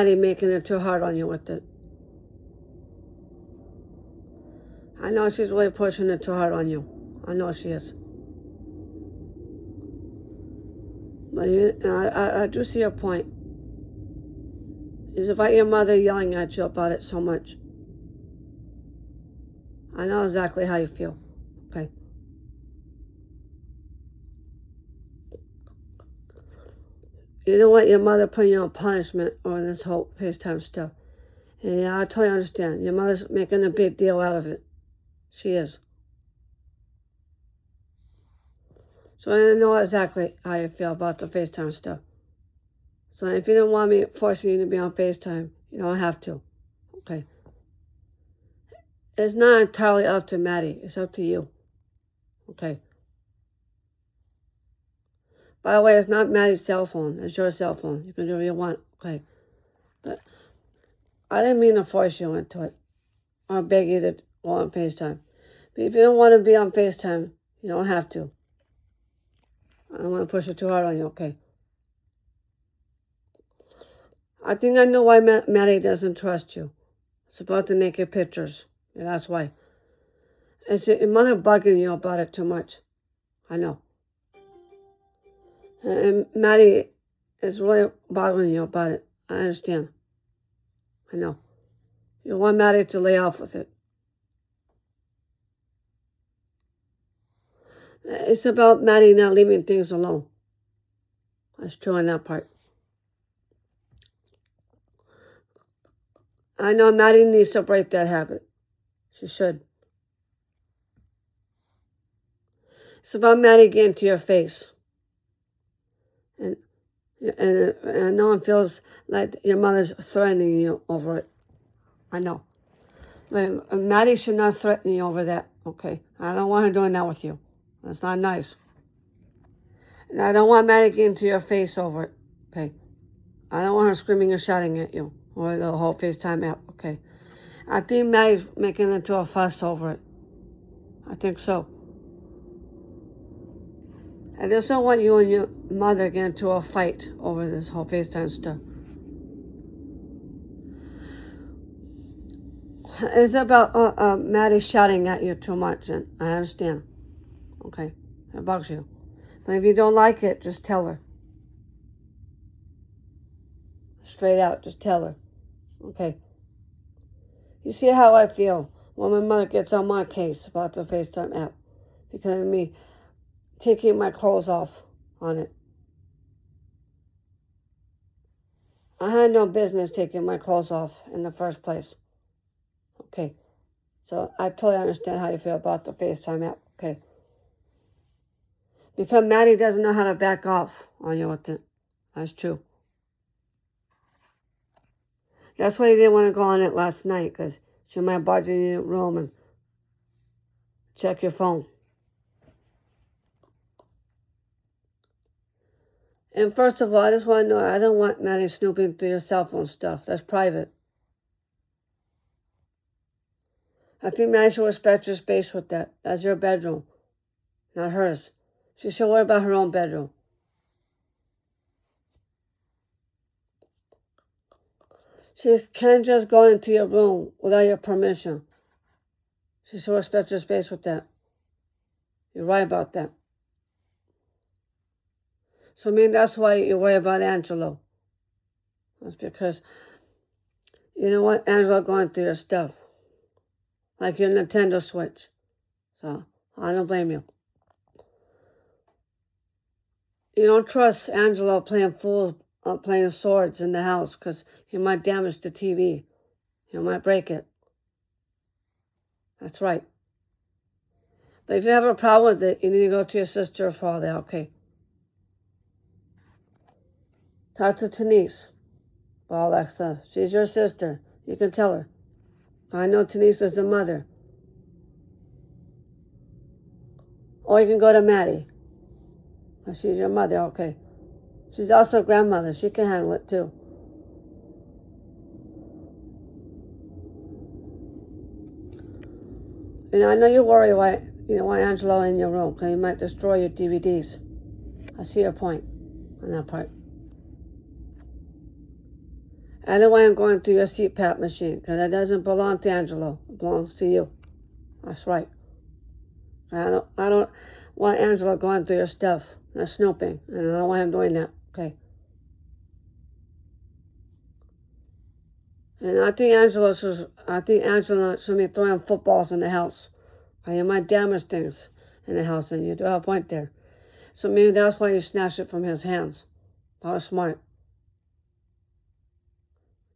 Maddie making it too hard on you with it. I know she's really pushing it too hard on you. I know she is. But I do see your point. It's about your mother yelling at you about it so much. I know exactly how you feel. Okay. You don't want your mother putting you on punishment over this whole FaceTime stuff. And yeah, I totally understand. Your mother's making a big deal out of it. She is. So I know exactly how you feel about the FaceTime stuff. So if you don't want me forcing you to be on FaceTime, you don't have to. Okay. It's not entirely up to Maddie. It's up to you. Okay. By the way, it's not Maddie's cell phone. It's your cell phone. You can do what you want. Okay. But I didn't mean to force you into it or beg you to go on FaceTime. But if you don't want to be on FaceTime, you don't have to. I don't want to push it too hard on you, okay? I think I know why Maddie doesn't trust you. It's about the naked pictures. And that's why. It's your mother bugging you about it too much. I know. And Maddie is really bothering you about it. I understand. I know. You want Maddie to lay off with it. It's about Maddie not leaving things alone. That's true on that part. I know Maddie needs to break that habit. She should. It's about Maddie getting to your face. And no one feels like your mother's threatening you over it. I know. But Maddie should not threaten you over that, okay? I don't want her doing that with you. That's not nice. And I don't want Maddie getting to your face over it, okay? I don't want her screaming and shouting at you or the whole FaceTime app, okay? I think Maddie's making it into a fuss over it. I think so. I just don't want you and your mother get into a fight over this whole FaceTime stuff. It's about Maddie shouting at you too much, and I understand. Okay, it bugs you. But if you don't like it, just tell her. Straight out, just tell her. Okay. You see how I feel when my mother gets on my case about the FaceTime app because of me taking my clothes off on it. I had no business taking my clothes off in the first place. Okay. So I totally understand how you feel about the FaceTime app. Okay. Because Maddie doesn't know how to back off on you with it. That's true. That's why you didn't want to go on it last night, because she might barge in your room and check your phone. And first of all, I just want to know, I don't want Maddie snooping through your cell phone stuff. That's private. I think Maddie should respect your space with that. That's your bedroom, not hers. She should worry about her own bedroom. She can't just go into your room without your permission. She should respect your space with that. You're right about that. So I mean, that's why you worry about Angelo. That's because you don't want Angelo going through your stuff. Like your Nintendo Switch. So I don't blame you. You don't trust Angelo playing playing swords in the house because he might damage the TV. He might break it. That's right. But if you have a problem with it, you need to go to your sister or father, okay? Talk to Denise about all that stuff. She's your sister. You can tell her. I know Denise is a mother. Or you can go to Maddie. She's your mother, okay. She's also a grandmother. She can handle it too. And I know you worry why you don't want Angelo in your room, because he might destroy your DVDs. I see your point on that part. I don't want him going through your CPAP machine because that doesn't belong to Angelo. It belongs to you. That's right. I don't want Angelo going through your stuff. That's snooping. And I don't want him doing that. Okay. And I think Angelo should be throwing footballs in the house. You might damage things in the house, and you do have a point there. So maybe that's why you snatched it from his hands. That was smart.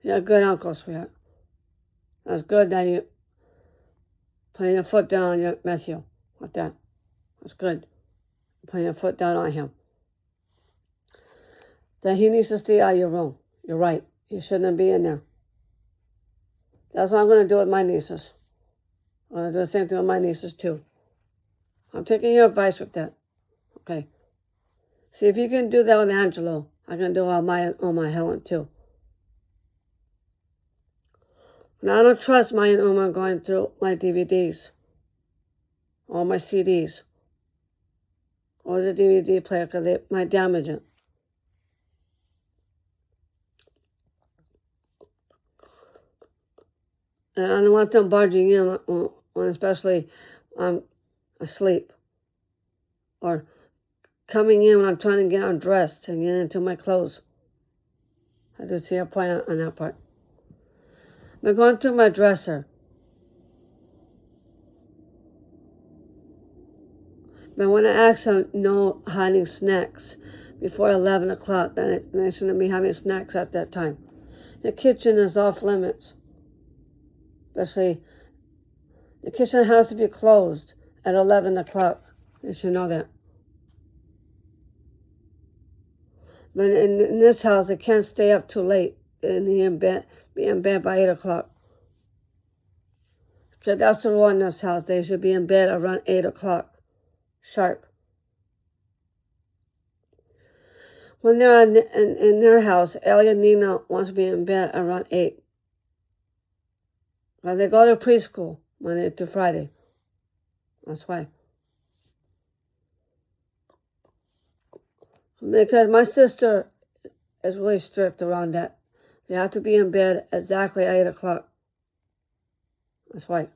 You're a good uncle, sweetheart. That's good that you put your foot down on your Matthew like that. That's good. Putting your foot down on him. Then he needs to stay out of your room. You're right. He shouldn't be in there. That's what I'm going to do with my nieces. I'm going to do the same thing with my nieces too. I'm taking your advice with that. Okay. See, if you can do that with Angelo, I can do it on my Helen too. Now, I don't trust my and Uma going through my DVDs or my CDs or the DVD player because they might damage it. And I don't want them barging in when especially I'm asleep or coming in when I'm trying to get undressed and get into my clothes. I do see a point on that part. I'm going through my dresser. But when I ask them no hiding snacks before 11 o'clock, then they shouldn't be having snacks at that time. The kitchen is off limits. Especially, the kitchen has to be closed at 11 o'clock. You should know that. But in this house, they can't stay up too late and be in bed by 8 o'clock. Because that's the rule in this house. They should be in bed around 8 o'clock, sharp. When they're in their house, Ellie and Nina wants to be in bed around 8. Well, they go to preschool Monday to Friday. That's why. Because my sister is really strict around that. They have to be in bed exactly at 8 o'clock. That's why.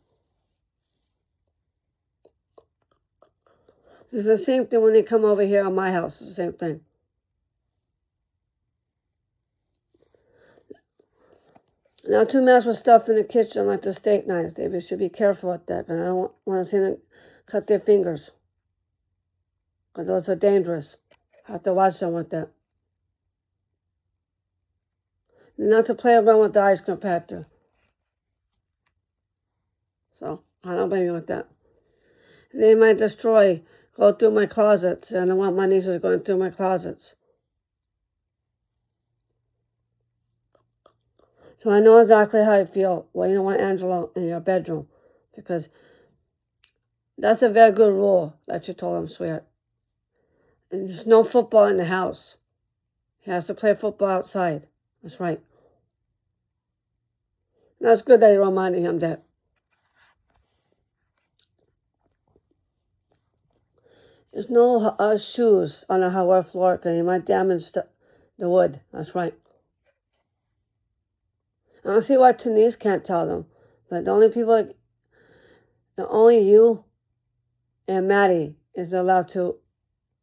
It's the same thing when they come over here at my house. It's the same thing. Now, to mess with stuff in the kitchen like the steak knives, they should be careful with that. And I don't want to see them cut their fingers. Because those are dangerous. I have to watch them with that. Not to play around with the ice compactor. So, I don't blame you with that. They might go through my closets. And I don't want my nieces going through my closets. So I know exactly how you feel. Well, you don't want Angelo in your bedroom. Because that's a very good rule that you told him, sweetheart. And there's no football in the house. He has to play football outside. That's right. And that's good that you reminded him that. There's no shoes on the hardwood floor because you might damage the wood. That's right. I don't see why Denise can't tell them. But only you and Maddie is allowed to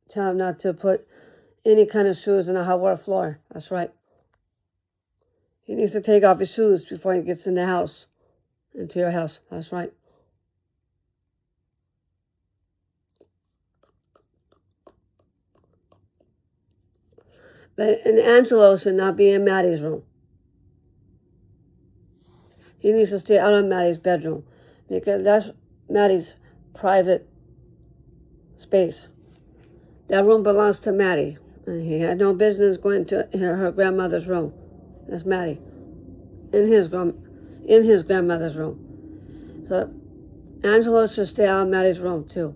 tell him not to put any kind of shoes on the hardwood floor. That's right. He needs to take off his shoes before he gets in the house, into your house. That's right. And Angelo should not be in Maddie's room. He needs to stay out of Maddie's bedroom because that's Maddie's private space. That room belongs to Maddie. And he had no business going to her grandmother's room. That's Maddie. In his grandmother's room. So Angelo should stay out of Maddie's room too.